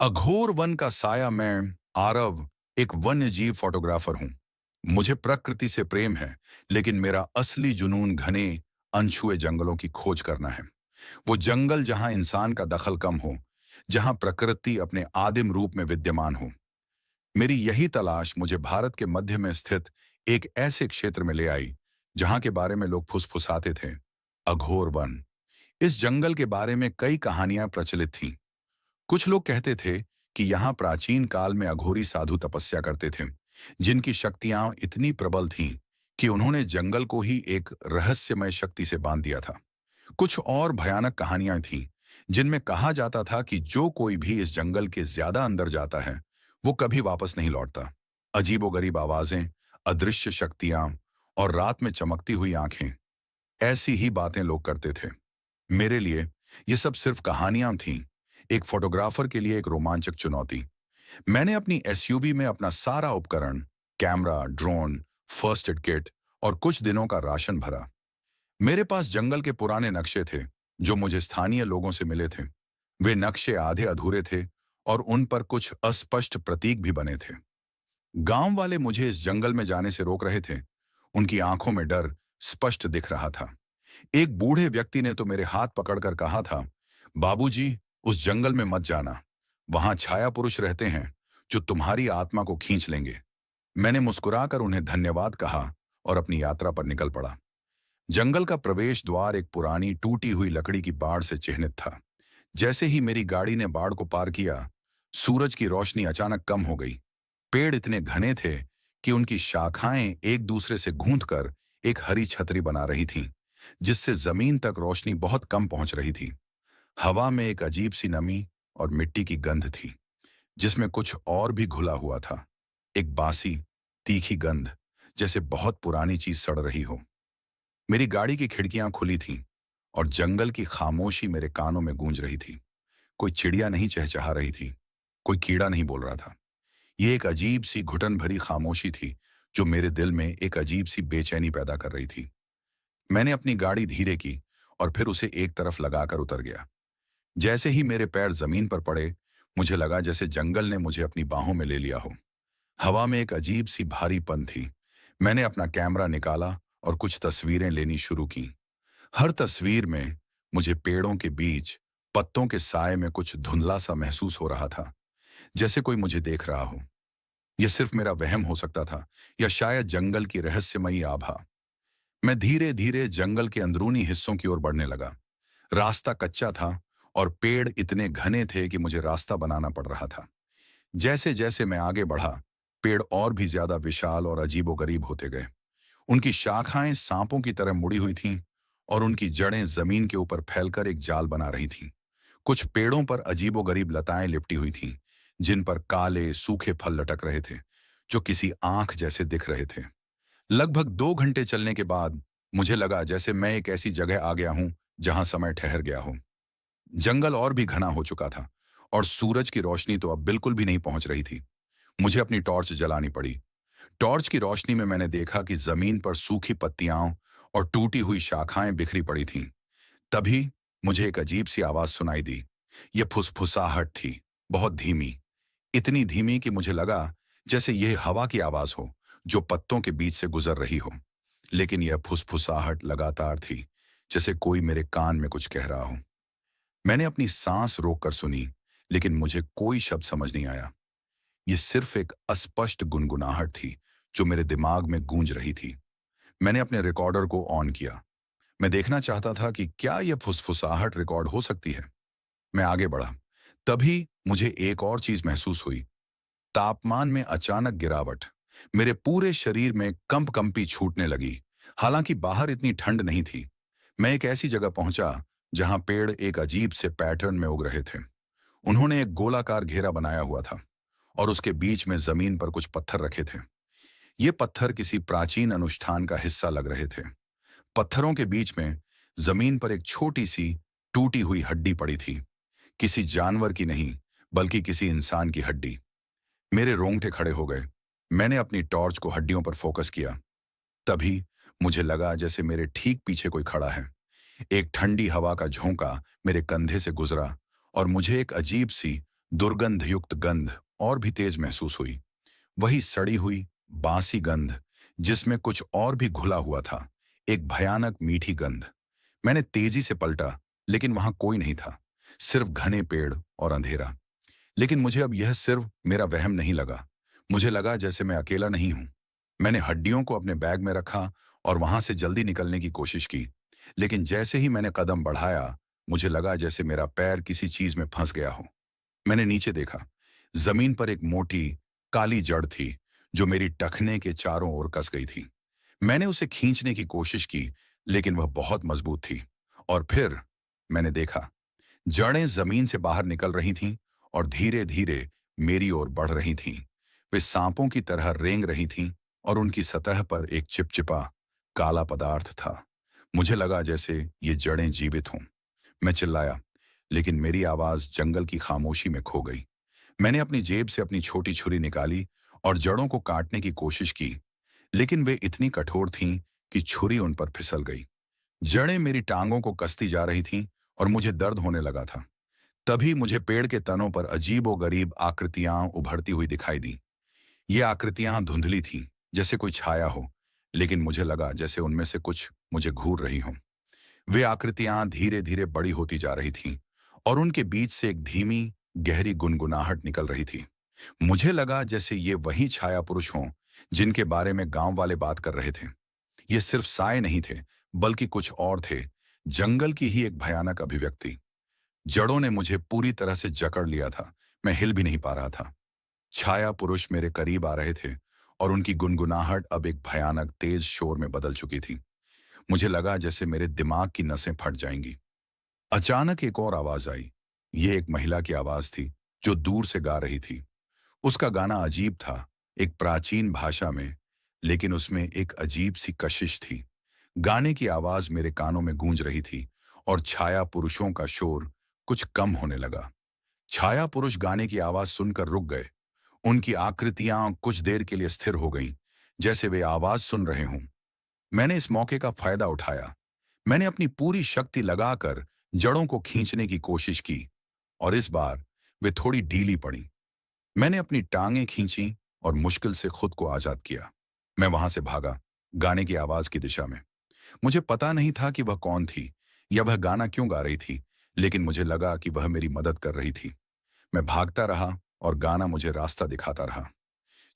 अघोर one का साया। मैं आरव, एक वन्य जीव फोटोग्राफर हूं। मुझे प्रकृति से प्रेम है, लेकिन मेरा असली जुनून घने अनछुए जंगलों की खोज करना है। वो जंगल जहां इंसान का दखल कम हो, जहां प्रकृति अपने आदिम रूप में विद्यमान हो। मेरी यही तलाश मुझे भारत के मध्य में स्थित एक ऐसे क्षेत्र में ले आई जहां के बारे में लोग फुसफुसाते थे, अघोर वन। इस जंगल के बारे में कई कहानियां प्रचलित थीं। कुछ लोग कहते थे कि यहाँ प्राचीन काल में अघोरी साधु तपस्या करते थे, जिनकी शक्तियां इतनी प्रबल थीं कि उन्होंने जंगल को ही एक रहस्यमय शक्ति से बांध दिया था। कुछ और भयानक कहानियां थीं, जिनमें कहा जाता था कि जो कोई भी इस जंगल के ज्यादा अंदर जाता है, वो कभी वापस नहीं लौटता। अजीबोगरीब आवाजें, अदृश्य शक्तियां और रात में चमकती हुई आंखें, ऐसी ही बातें लोग करते थे। मेरे लिए ये सब सिर्फ कहानियां थीं, एक फोटोग्राफर के लिए एक रोमांचक चुनौती। मैंने अपनी एसयूवी में अपना सारा उपकरण, camera, drone, first aid kit और कुछ दिनों का राशन भरा। मेरे पास जंगल के पुराने नक्शे थे, जो मुझे स्थानीय लोगों से मिले थे। वे नक्शे आधे अधूरे थे और उन पर कुछ अस्पष्ट प्रतीक भी बने थे। गांव वाले मुझे इस जंगल में जाने से रोक रहे थे। उनकी आंखों में डर स्पष्ट दिख रहा था। एक बूढ़े व्यक्ति ने तो मेरे हाथ पकड़कर कहा था, बाबूजी, उस जंगल में मत जाना। वहां छाया पुरुष रहते हैं जो तुम्हारी आत्मा को खींच लेंगे। मैंने मुस्कुराकर उन्हें धन्यवाद कहा और अपनी यात्रा पर निकल पड़ा। जंगल का प्रवेश द्वार एक पुरानी टूटी हुई लकड़ी की बाड़ से चिह्नित था। जैसे ही मेरी गाड़ी ने बाड़ को पार किया, सूरज की रोशनी अचानक कम हो गई। पेड़ इतने घने थे कि उनकी शाखाएं एक दूसरे से गूंथकर एक हरी छतरी बना रही थीं, जिससे जमीन तक रोशनी बहुत कम पहुंच रही थी। हवा में एक अजीब सी नमी और मिट्टी की गंध थी, जिसमें कुछ और भी घुला हुआ था। एक बासी, तीखी गंध, जैसे बहुत पुरानी चीज सड़ रही हो। मेरी गाड़ी की खिड़कियां खुली थीं और जंगल की खामोशी मेरे कानों में गूंज रही थी। कोई चिड़िया नहीं चहचहा रही थी, कोई कीड़ा नहीं बोल रहा था। ये एक अजीब सी घुटन भरी खामोशी थी, जो मेरे दिल में एक अजीब सी बेचैनी पैदा कर रही थी। मैंने अपनी गाड़ी धीरे की और फिर उसे एक तरफ लगाकर उतर गया। जैसे ही मेरे पैर जमीन पर पड़े, मुझे लगा जैसे जंगल ने मुझे अपनी बाहों में ले लिया हो। हवा में एक अजीब सी भारीपन थी। मैंने अपना कैमरा निकाला और कुछ तस्वीरें लेनी शुरू की। हर तस्वीर में मुझे पेड़ों के बीच पत्तों के साए में कुछ धुंधला सा महसूस हो रहा था, जैसे कोई मुझे देख रहा हो। यह सिर्फ मेरा वहम हो सकता था, या शायद जंगल की रहस्यमयी आभा। मैं धीरे धीरे जंगल के अंदरूनी हिस्सों की ओर बढ़ने लगा। रास्ता कच्चा था और पेड़ इतने घने थे कि मुझे रास्ता बनाना पड़ रहा था। जैसे जैसे मैं आगे बढ़ा, पेड़ और भी ज्यादा विशाल और अजीबोगरीब होते गए। उनकी शाखाएं सांपों की तरह मुड़ी हुई थीं और उनकी जड़ें जमीन के ऊपर फैलकर एक जाल बना रही थीं। कुछ पेड़ों पर अजीबोगरीब लताएं लिपटी हुई थीं, जिन पर काले सूखे फल लटक रहे थे, जो किसी आंख जैसे दिख रहे थे। लगभग 2 घंटे चलने के बाद मुझे लगा जैसे मैं एक ऐसी जगह आ गया हूं जहां समय ठहर गया हो। जंगल और भी घना हो चुका था और सूरज की रोशनी तो अब बिल्कुल भी नहीं पहुंच रही थी। मुझे अपनी टॉर्च जलानी पड़ी। टॉर्च की रोशनी में मैंने देखा कि जमीन पर सूखी पत्तियां और टूटी हुई शाखाएं बिखरी पड़ी थीं। तभी मुझे एक अजीब सी आवाज सुनाई दी। यह फुसफुसाहट थी, बहुत धीमी, इतनी धीमी कि मुझे लगा जैसे यह हवा की आवाज हो जो पत्तों के बीच से गुजर रही हो। लेकिन यह फुसफुसाहट लगातार थी, जैसे कोई मेरे कान में कुछ कह रहा हो। मैंने अपनी सांस रोककर सुनी, लेकिन मुझे कोई शब्द समझ नहीं आया। ये सिर्फ एक अस्पष्ट गुनगुनाहट थी जो मेरे दिमाग में गूंज रही थी। मैंने अपने रिकॉर्डर को ऑन किया। मैं देखना चाहता था कि क्या यह फुसफुसाहट रिकॉर्ड हो सकती है। मैं आगे बढ़ा। तभी मुझे एक और चीज महसूस हुई। तापमान में अचानक गिरावट। मेरे पूरे शरीर में कंपकंपी छूटने लगी। हालांकि बाहर इतनी ठंड नहीं थी। मैं एक ऐसी जगह पहुंचा जहां पेड़ एक अजीब से पैटर्न में उग रहे थे। उन्होंने एक गोलाकार घेरा बनाया हुआ था और उसके बीच में जमीन पर कुछ पत्थर रखे थे। ये पत्थर किसी प्राचीन अनुष्ठान का हिस्सा लग रहे थे। पत्थरों के बीच में जमीन पर एक छोटी सी टूटी हुई हड्डी पड़ी थी। किसी जानवर की नहीं, बल्कि किसी इंसान की हड्डी। मेरे रोंगटे खड़े हो गए। मैंने अपनी टॉर्च को हड्डियों पर फोकस किया। तभी मुझे लगा जैसे मेरे ठीक पीछे कोई खड़ा है। एक ठंडी हवा का झोंका मेरे कंधे से गुजरा और मुझे एक अजीब सी दुर्गंध युक्त गंध और भी तेज महसूस हुई। वही सड़ी हुई बासी गंध जिसमें कुछ और भी घुला हुआ था। एक भयानक मीठी गंध। मैंने तेजी से पलटा, लेकिन वहां कोई नहीं था, सिर्फ घने पेड़ और अंधेरा। लेकिन मुझे अब यह सिर्फ मेरा वहम नहीं लगा। मुझे लगा जैसे मैं अकेला नहीं हूं। मैंने हड्डियों को अपने बैग में रखा और वहां से जल्दी निकलने की कोशिश की। लेकिन जैसे ही मैंने कदम बढ़ाया, मुझे लगा जैसे मेरा पैर किसी चीज में फंस गया हो। मैंने नीचे देखा। जमीन पर एक मोटी काली जड़ थी जो मेरी टखने के चारों ओर कस गई थी। मैंने उसे खींचने की कोशिश की, लेकिन वह बहुत मजबूत थी। और फिर मैंने देखा, जड़ें जमीन से बाहर निकल रही थीं और धीरे धीरे मेरी ओर बढ़ रही थीं। वे सांपों की तरह रेंग रही थीं और उनकी सतह पर एक चिपचिपा काला पदार्थ था। मुझे लगा जैसे ये जड़ें जीवित हों। मैं चिल्लाया, लेकिन मेरी आवाज जंगल की खामोशी में खो गई। मैंने अपनी जेब से अपनी छोटी छुरी निकाली और जड़ों को काटने की कोशिश की, लेकिन वे इतनी कठोर थीं कि छुरी उन पर फिसल गई। जड़ें मेरी टांगों को कसती जा रही थीं और मुझे दर्द होने लगा था। तभी मुझे पेड़ के तनों पर अजीबोगरीब आकृतियां उभरती हुई दिखाई दी। ये आकृतियां धुंधली थीं, जैसे कोई छाया हो, लेकिन मुझे लगा जैसे उनमें से कुछ मुझे घूर रही हों। वे आकृतियां धीरे धीरे बड़ी होती जा रही थीं और उनके बीच से एक धीमी गहरी गुनगुनाहट निकल रही थी। मुझे लगा जैसे ये वही छाया पुरुष हों जिनके बारे में गांव वाले बात कर रहे थे। ये सिर्फ साए नहीं थे, बल्कि कुछ और थे, जंगल की ही एक भयानक अभिव्यक्ति। जड़ों ने मुझे पूरी तरह से जकड़ लिया था। मैं हिल भी नहीं पा रहा था। छाया पुरुष मेरे करीब आ रहे थे और उनकी गुनगुनाहट अब एक भयानक तेज शोर में बदल चुकी थी। मुझे लगा जैसे मेरे दिमाग की नसें फट जाएंगी। अचानक एक और आवाज आई। ये एक महिला की आवाज थी जो दूर से गा रही थी। उसका गाना अजीब था, एक प्राचीन भाषा में, लेकिन उसमें एक अजीब सी कशिश थी। गाने की आवाज मेरे कानों में गूंज रही थी और छाया पुरुषों का शोर कुछ कम होने लगा। छाया पुरुष गाने की आवाज सुनकर रुक गए। उनकी आकृतियां कुछ देर के लिए स्थिर हो गईं, जैसे वे आवाज सुन रहे हों। मैंने इस मौके का फायदा उठाया। मैंने अपनी पूरी शक्ति लगाकर जड़ों को खींचने की कोशिश की और इस बार वे थोड़ी ढीली पड़ी। मैंने अपनी टांगें खींची और मुश्किल से खुद को आजाद किया। मैं वहां से भागा, गाने की आवाज की दिशा में। मुझे पता नहीं था कि वह कौन थी या वह गाना क्यों गा रही थी, लेकिन मुझे लगा कि वह मेरी मदद कर रही थी। मैं भागता रहा और गाना मुझे रास्ता दिखाता रहा।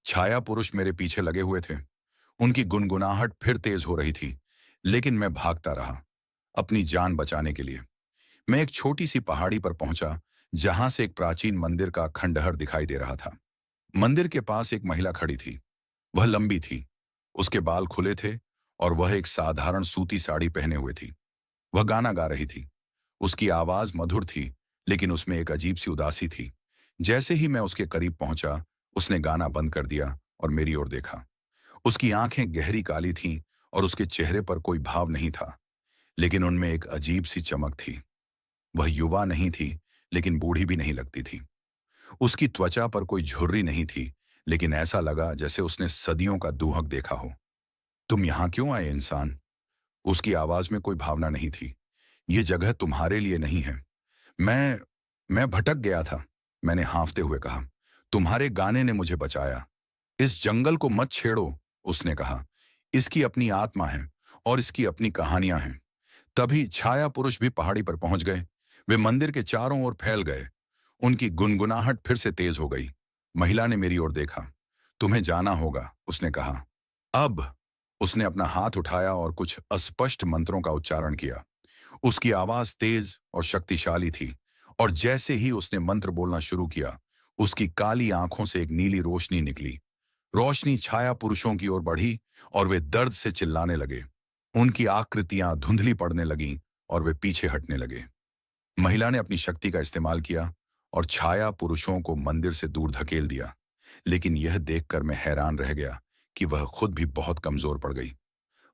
छाया पुरुष मेरे पीछे लगे हुए थे। उनकी गुनगुनाहट फिर तेज हो रही थी, लेकिन मैं भागता रहा, अपनी जान बचाने के लिए। मैं एक छोटी सी पहाड़ी पर पहुंचा, जहां से एक प्राचीन मंदिर का खंडहर दिखाई दे रहा था। मंदिर के पास एक महिला खड़ी थी। वह लंबी थी, उसके बाल खुले थे और वह एक साधारण सूती साड़ी पहने हुए थी। वह गाना गा रही थी। उसकी आवाज मधुर थी, लेकिन उसमें एक अजीब सी उदासी थी। जैसे ही मैं उसके करीब पहुंचा, उसने गाना बंद कर दिया और मेरी ओर देखा। उसकी आंखें गहरी काली थीं और उसके चेहरे पर कोई भाव नहीं था, लेकिन उनमें एक अजीब सी चमक थी। वह युवा नहीं थी, लेकिन बूढ़ी भी नहीं लगती थी। उसकी त्वचा पर कोई झुर्री नहीं थी, लेकिन ऐसा लगा जैसे उसने सदियों का दूहक देखा हो। तुम यहां क्यों आए इंसान? उसकी आवाज में कोई भावना नहीं थी। ये जगह तुम्हारे लिए नहीं है। मैं मैं भटक गया था, मैंने हाँफते हुए कहा। तुम्हारे गाने ने मुझे बचाया। इस जंगल को मत छेड़ो, उसने कहा। इसकी अपनी आत्मा है और इसकी अपनी कहानियां हैं। तभी छाया पुरुष भी पहाड़ी पर पहुंच गए। वे मंदिर के चारों ओर फैल गए। उनकी गुनगुनाहट फिर से तेज हो गई। महिला ने मेरी ओर देखा। तुम्हें जाना होगा, उसने कहा। अब उसने अपना हाथ उठाया और कुछ अस्पष्ट मंत्रों का उच्चारण किया। उसकी आवाज तेज और शक्तिशाली थी और जैसे ही उसने मंत्र बोलना शुरू किया, उसकी काली आंखों से एक नीली रोशनी निकली। रोशनी छाया पुरुषों की ओर बढ़ी और वे दर्द से चिल्लाने लगे। उनकी आकृतियां धुंधली पड़ने लगीं और वे पीछे हटने लगे। महिला ने अपनी शक्ति का इस्तेमाल किया और छाया पुरुषों को मंदिर से दूर धकेल दिया, लेकिन यह देखकर मैं हैरान रह गया कि वह खुद भी बहुत कमजोर पड़ गई।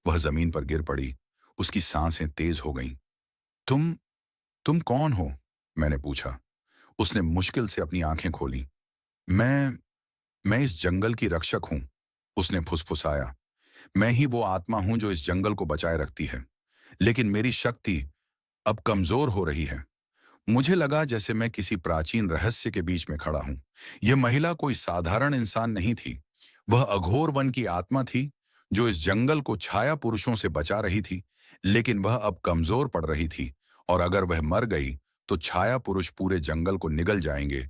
वह जमीन पर गिर पड़ी। उसकी सांसें तेज हो गईं। तुम तुम कौन हो? मैंने पूछा। उसने मुश्किल से अपनी आंखें खोली। मैं मैं इस जंगल की रक्षक हूं, उसने फुसफुसाया। मैं ही वो आत्मा हूं जो इस जंगल को बचाए रखती है, लेकिन मेरी शक्ति अब कमजोर हो रही है। मुझे लगा जैसे मैं किसी प्राचीन रहस्य के बीच में खड़ा हूं। यह महिला कोई साधारण इंसान नहीं थी। वह अघोर वन की आत्मा थी, जो इस जंगल को छाया पुरुषों से बचा रही थी। लेकिन वह अब कमजोर पड़ रही थी, और अगर वह मर गई तो छाया पुरुष पूरे जंगल को निगल जाएंगे,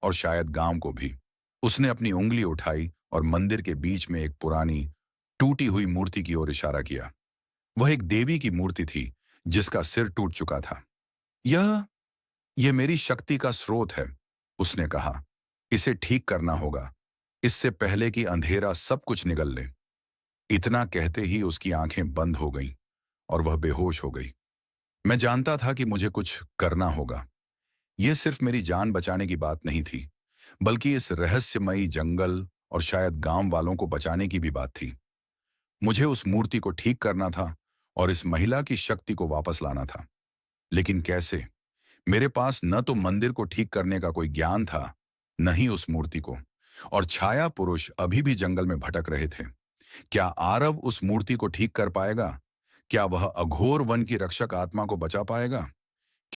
और शायद गांव को भी। उसने अपनी उंगली उठाई और मंदिर के बीच में एक पुरानी टूटी हुई मूर्ति की ओर इशारा किया। वह एक देवी की मूर्ति थी, जिसका सिर टूट चुका था। यह यह मेरी शक्ति का स्रोत है, उसने कहा। इसे ठीक करना होगा, इससे पहले कि अंधेरा सब कुछ निगल ले। इतना कहते ही उसकी आंखें बंद हो गईं और वह बेहोश हो गई। मैं जानता था कि मुझे कुछ करना होगा। यह सिर्फ मेरी जान बचाने की बात नहीं थी, बल्कि इस रहस्यमयी जंगल और शायद गांव वालों को बचाने की भी बात थी। मुझे उस मूर्ति को ठीक करना था और इस महिला की शक्ति को वापस लाना था। लेकिन कैसे? मेरे पास न तो मंदिर को ठीक करने का कोई ज्ञान था, न ही उस मूर्ति को। और छाया पुरुष अभी भी जंगल में भटक रहे थे। क्या आरव उस मूर्ति को ठीक कर पाएगा? क्या वह अघोर वन की रक्षक आत्मा को बचा पाएगा?